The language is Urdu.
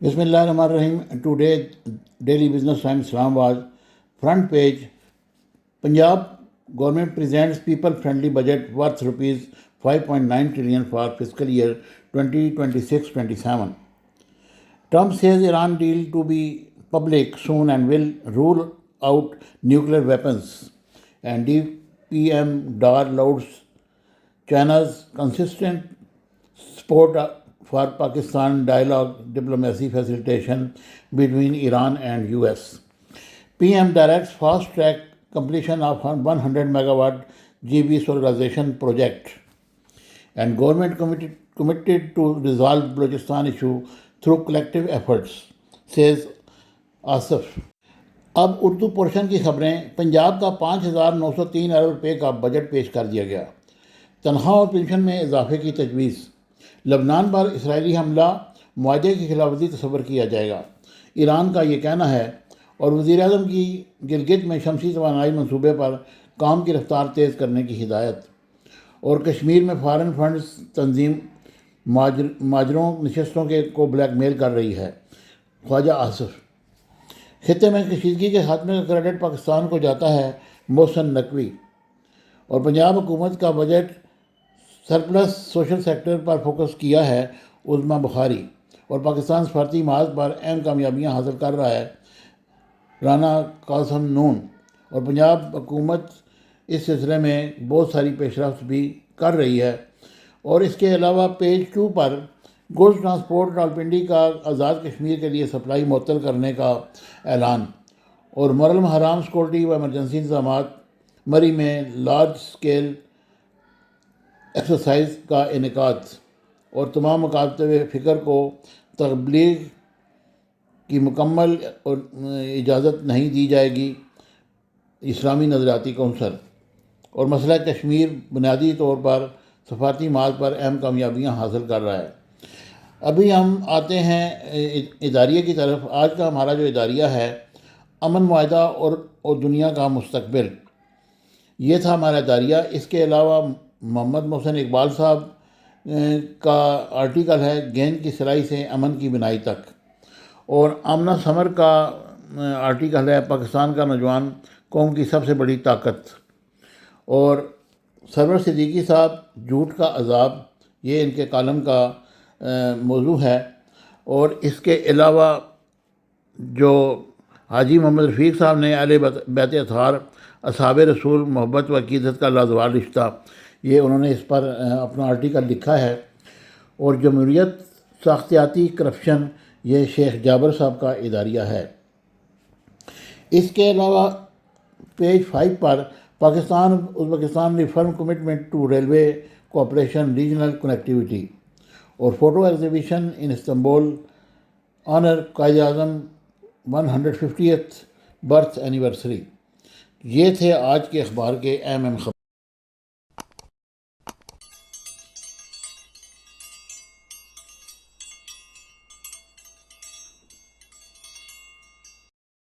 بسم اللہ الرحمن الرحیم. Today daily business time Islamabad. Front page: Punjab government presents people friendly budget worth ₹5.9 trillion for fiscal year 2026-27. Trump says Iran deal to be public soon and will rule out nuclear weapons. And DPM Dar lauds China's consistent support for Pakistan dialogue diplomacy facilitation between Iran and US. PM directs fast-track completion of 100 megawatt GB solarization project. And government committed to resolve Balochistan issue through collective efforts, says Asif. اب اردو پورشن کی خبریں. پنجاب کا 5,903 ارب روپے کا بجٹ پیش کر دیا گیا. تنخواہ اور پنشن میں اضافے کی تجویز. لبنان پر اسرائیلی حملہ معاہدے کی خلاف ورزی تصور کیا جائے گا، ایران کا یہ کہنا ہے. اور وزیر اعظم کی گلگت میں شمسی توانائی منصوبے پر کام کی رفتار تیز کرنے کی ہدایت. اور کشمیر میں فارن فنڈز تنظیم ماجروں نشستوں کو بلیک میل کر رہی ہے. خواجہ آصف. خطے میں کشیدگی کے خاتمے کا کریڈٹ پاکستان کو جاتا ہے، محسن نقوی. اور پنجاب حکومت کا بجٹ سرپلس سوشل سیکٹر پر فوکس کیا ہے، عظمیٰ بخاری. اور پاکستان سفارتی محاذ پر اہم کامیابیاں حاصل کر رہا ہے، رانا قاسم نون. اور پنجاب حکومت اس سلسلے میں بہت ساری پیش رفت بھی کر رہی ہے. اور اس کے علاوہ پیج 2 پر گوڈز ٹرانسپورٹ راولپنڈی کا آزاد کشمیر کے لیے سپلائی معطل کرنے کا اعلان. اور محرم حرام سیکورٹی و ایمرجنسی انتظامات. مری میں لارج سکیل ایکسرسائز کا انعقاد. اور تمام مکاتب فکر کو تبلیغ کی مکمل اجازت نہیں دی جائے گی، اسلامی نظریاتی کونسل. اور مسئلہ کشمیر بنیادی طور پر سفارتی محاذ پر اہم کامیابیاں حاصل کر رہا ہے. ابھی ہم آتے ہیں اداریے کی طرف. آج کا ہمارا جو اداریہ ہے، امن معاہدہ اور دنیا کا مستقبل، یہ تھا ہمارا اداریہ. اس کے علاوہ محمد محسن اقبال صاحب کا آرٹیکل ہے گیند کی سرائی سے امن کی بنائی تک. اور آمنہ سمر کا آرٹیکل ہے پاکستان کا نوجوان قوم کی سب سے بڑی طاقت. اور سرور صدیقی صاحب جھوٹ کا عذاب، یہ ان کے کالم کا موضوع ہے. اور اس کے علاوہ جو حاجی محمد رفیق صاحب نے اہل بیت اطہار اصحاب رسول محبت و عقیدت کا لازوال رشتہ، یہ انہوں نے اس پر اپنا آرٹیکل لکھا ہے. اور جمہوریت ساختیاتی کرپشن، یہ شیخ جابر صاحب کا اداریہ ہے. اس کے علاوہ پیج 5 پر Pakistan Uzbekistan reform commitment to railway cooperation regional connectivity. اور photo exhibition in Istanbul honour Quaid Azam 150th birth anniversary. یہ تھے آج کے اخبار کے اہم خبر.